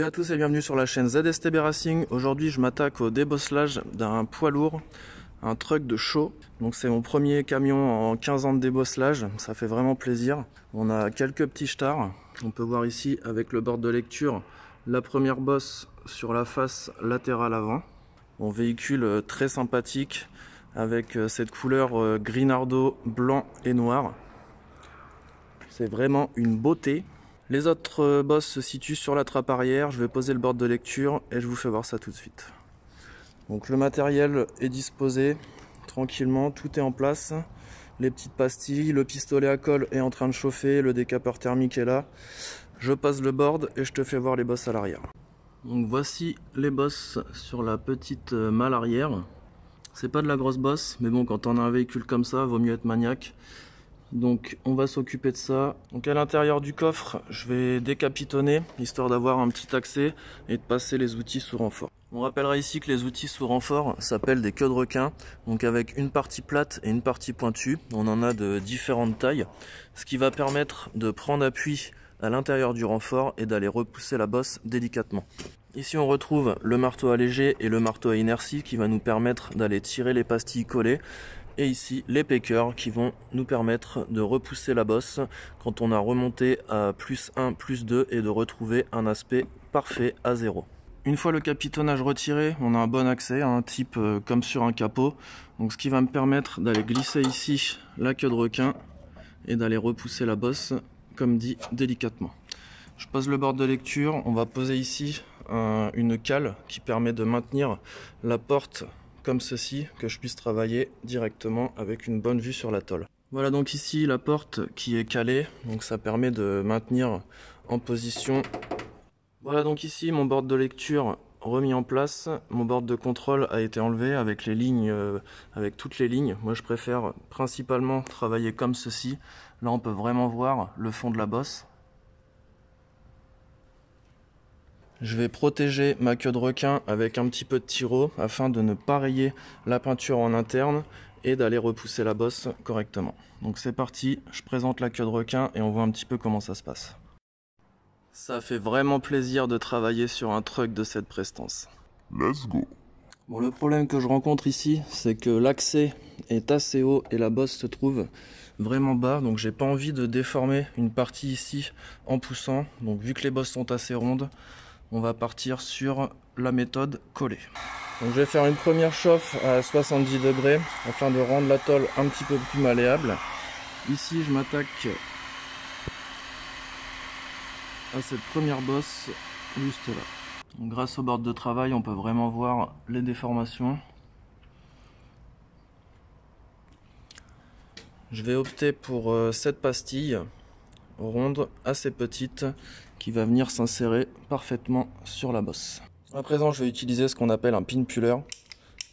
Salut à tous et bienvenue sur la chaîne ZSTB Racing. Aujourd'hui je m'attaque au débosselage d'un poids lourd, un truck de show. Donc c'est mon premier camion en 15 ans de débosselage, ça fait vraiment plaisir. On a quelques petits stars, on peut voir ici avec le board de lecture la première bosse sur la face latérale avant. Mon véhicule très sympathique avec cette couleur gris-nardo, blanc et noir. C'est vraiment une beauté. Les autres bosses se situent sur la trappe arrière. Je vais poser le board de lecture et je vous fais voir ça tout de suite. Donc le matériel est disposé tranquillement, tout est en place. Les petites pastilles, le pistolet à colle est en train de chauffer, le décapeur thermique est là. Je pose le board et je te fais voir les bosses à l'arrière. Donc voici les bosses sur la petite malle arrière. C'est pas de la grosse bosse, mais bon, quand on a un véhicule comme ça, vaut mieux être maniaque. Donc on va s'occuper de ça. Donc à l'intérieur du coffre, je vais décapitonner, histoire d'avoir un petit accès et de passer les outils sous renfort. On rappellera ici que les outils sous renfort s'appellent des queues de requin, donc avec une partie plate et une partie pointue. On en a de différentes tailles, ce qui va permettre de prendre appui à l'intérieur du renfort et d'aller repousser la bosse délicatement. Ici on retrouve le marteau allégé et le marteau à inertie qui va nous permettre d'aller tirer les pastilles collées. Et ici les piqueurs qui vont nous permettre de repousser la bosse quand on a remonté à +1, +2 et de retrouver un aspect parfait à 0. Une fois le capitonnage retiré, on a un bon accès, un type comme sur un capot. Donc ce qui va me permettre d'aller glisser ici la queue de requin et d'aller repousser la bosse, comme dit, délicatement. Je pose le board de lecture, on va poser ici une cale qui permet de maintenir la porte comme ceci, que je puisse travailler directement avec une bonne vue sur la tôle. Voilà donc ici la porte qui est calée, donc ça permet de maintenir en position. Voilà donc ici mon board de lecture remis en place. Mon board de contrôle a été enlevé avec les lignes, avec toutes les lignes. Moi je préfère principalement travailler comme ceci. Là on peut vraiment voir le fond de la bosse. Je vais protéger ma queue de requin avec un petit peu de tiro afin de ne pas rayer la peinture en interne et d'aller repousser la bosse correctement. Donc c'est parti, je présente la queue de requin et on voit un petit peu comment ça se passe. Ça fait vraiment plaisir de travailler sur un truck de cette prestance. Let's go. Bon, le problème que je rencontre ici, c'est que l'accès est assez haut et la bosse se trouve vraiment bas. Donc j'ai pas envie de déformer une partie ici en poussant. Donc vu que les bosses sont assez rondes, on va partir sur la méthode collée. Donc je vais faire une première chauffe à 70 degrés afin de rendre la tôle un petit peu plus malléable. Ici je m'attaque à cette première bosse juste là. Donc, grâce au board de travail on peut vraiment voir les déformations. Je vais opter pour cette pastille ronde assez petite qui va venir s'insérer parfaitement sur la bosse. À présent je vais utiliser ce qu'on appelle un pin puller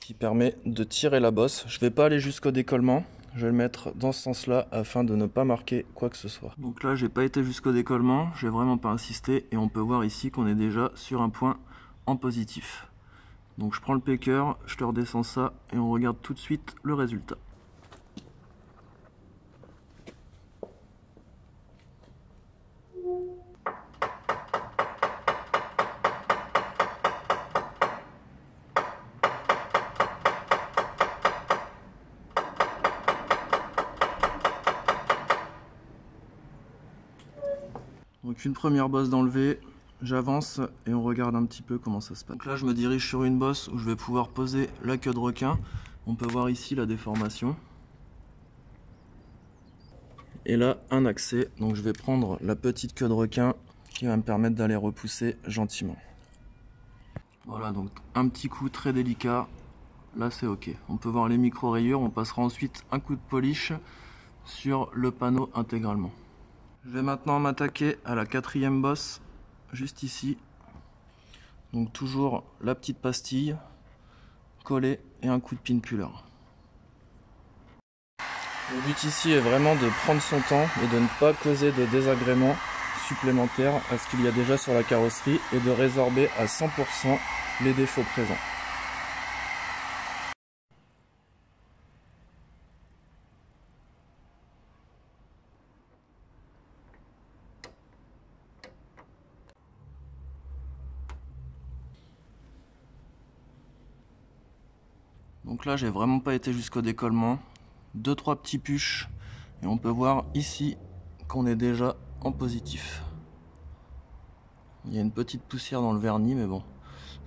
qui permet de tirer la bosse. Je ne vais pas aller jusqu'au décollement, je vais le mettre dans ce sens là afin de ne pas marquer quoi que ce soit. Donc là j'ai pas été jusqu'au décollement, je vais vraiment pas insister et on peut voir ici qu'on est déjà sur un point en positif. Donc je prends le piqueur, je te redescends ça et on regarde tout de suite le résultat. Donc une première bosse d'enlever, j'avance et on regarde un petit peu comment ça se passe. Donc là je me dirige sur une bosse où je vais pouvoir poser la queue de requin. On peut voir ici la déformation. Et là un accès, donc je vais prendre la petite queue de requin qui va me permettre d'aller repousser gentiment. Voilà, donc un petit coup très délicat, là c'est ok. On peut voir les micro rayures, on passera ensuite un coup de polish sur le panneau intégralement. Je vais maintenant m'attaquer à la quatrième bosse, juste ici. Donc toujours la petite pastille, collée et un coup de pin puller. Le but ici est vraiment de prendre son temps et de ne pas causer de désagréments supplémentaires à ce qu'il y a déjà sur la carrosserie et de résorber à 100% les défauts présents. Donc là j'ai vraiment pas été jusqu'au décollement. 2-3 petits puches et on peut voir ici qu'on est déjà en positif. Il y a une petite poussière dans le vernis mais bon,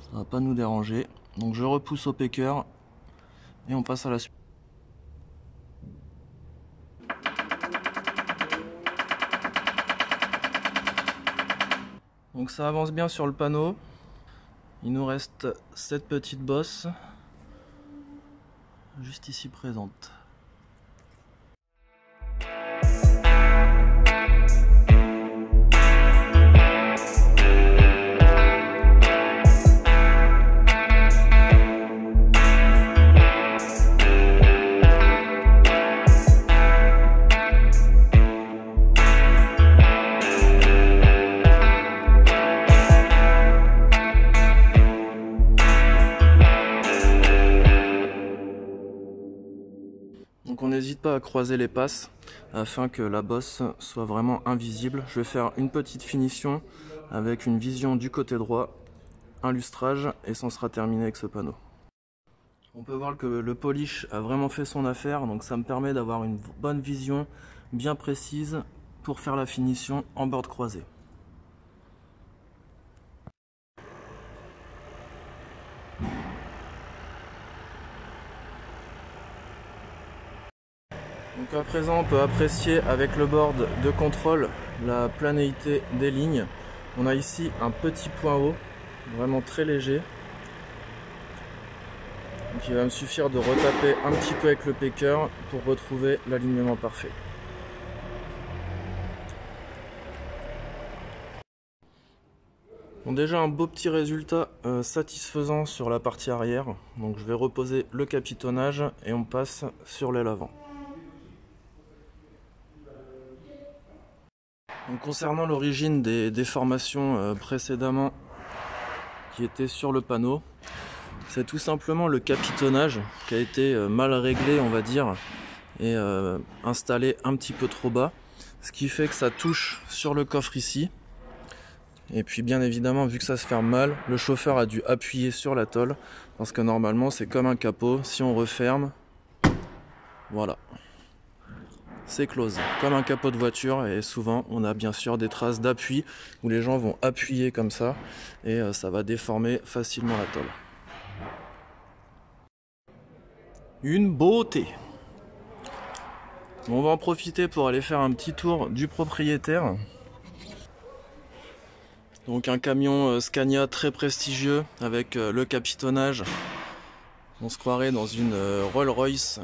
ça va pas nous déranger. Donc je repousse au pécœur et on passe à la suite. Donc ça avance bien sur le panneau. Il nous reste cette petite bosse juste ici présente. Donc on n'hésite pas à croiser les passes afin que la bosse soit vraiment invisible. Je vais faire une petite finition avec une vision du côté droit, un lustrage et ça sera terminé avec ce panneau. On peut voir que le polish a vraiment fait son affaire, donc ça me permet d'avoir une bonne vision bien précise pour faire la finition en bord croisé. Donc à présent on peut apprécier avec le board de contrôle la planéité des lignes. On a ici un petit point haut, vraiment très léger. Donc il va me suffire de retaper un petit peu avec le pécœur pour retrouver l'alignement parfait. Bon, déjà un beau petit résultat satisfaisant sur la partie arrière. Donc je vais reposer le capitonnage et on passe sur l'aile avant. Donc, concernant l'origine des déformations précédemment qui étaient sur le panneau, c'est tout simplement le capitonnage qui a été mal réglé on va dire et installé un petit peu trop bas, ce qui fait que ça touche sur le coffre ici. Et puis bien évidemment vu que ça se ferme mal, le chauffeur a dû appuyer sur la tôle parce que normalement c'est comme un capot, si on referme, voilà. C'est close, comme un capot de voiture et souvent on a bien sûr des traces d'appui où les gens vont appuyer comme ça et ça va déformer facilement la tôle. Une beauté! Bon, on va en profiter pour aller faire un petit tour du propriétaire. Donc un camion Scania très prestigieux avec le capitonnage. On se croirait dans une Rolls-Royce.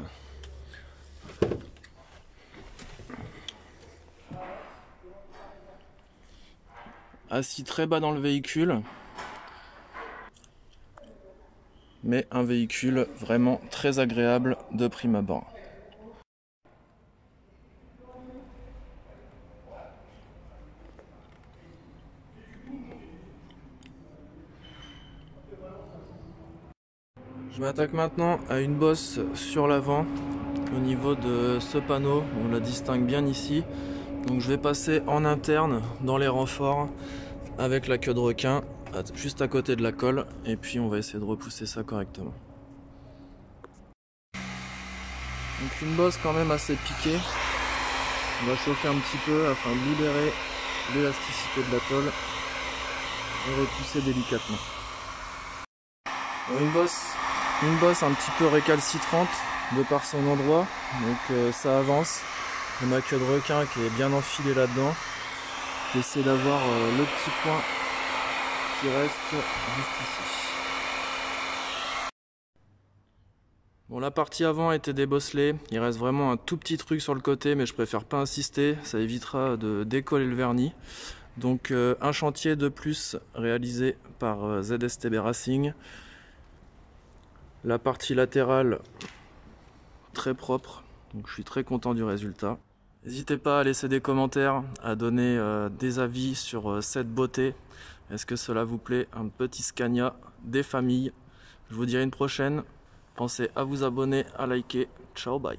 Assis très bas dans le véhicule, mais un véhicule vraiment très agréable de prime abord. Je m'attaque maintenant à une bosse sur l'avant au niveau de ce panneau, on la distingue bien ici. Donc je vais passer en interne dans les renforts avec la queue de requin juste à côté de la colle et puis on va essayer de repousser ça correctement. Donc une bosse quand même assez piquée. On va chauffer un petit peu afin de libérer l'élasticité de la tôle et repousser délicatement. Une bosse un petit peu récalcitrante de par son endroit, donc ça avance. On a ma queue de requin qui est bien enfilée là-dedans. J'essaie d'avoir le petit point qui reste juste ici. Bon, la partie avant a été débosselée. Il reste vraiment un tout petit truc sur le côté, mais je préfère pas insister. Ça évitera de décoller le vernis. Donc un chantier de plus réalisé par ZSTB Racing. La partie latérale très propre. Donc je suis très content du résultat. N'hésitez pas à laisser des commentaires, à donner des avis sur cette beauté. Est-ce que cela vous plaît? Un petit Scania des familles. Je vous dis à une prochaine. Pensez à vous abonner, à liker. Ciao, bye.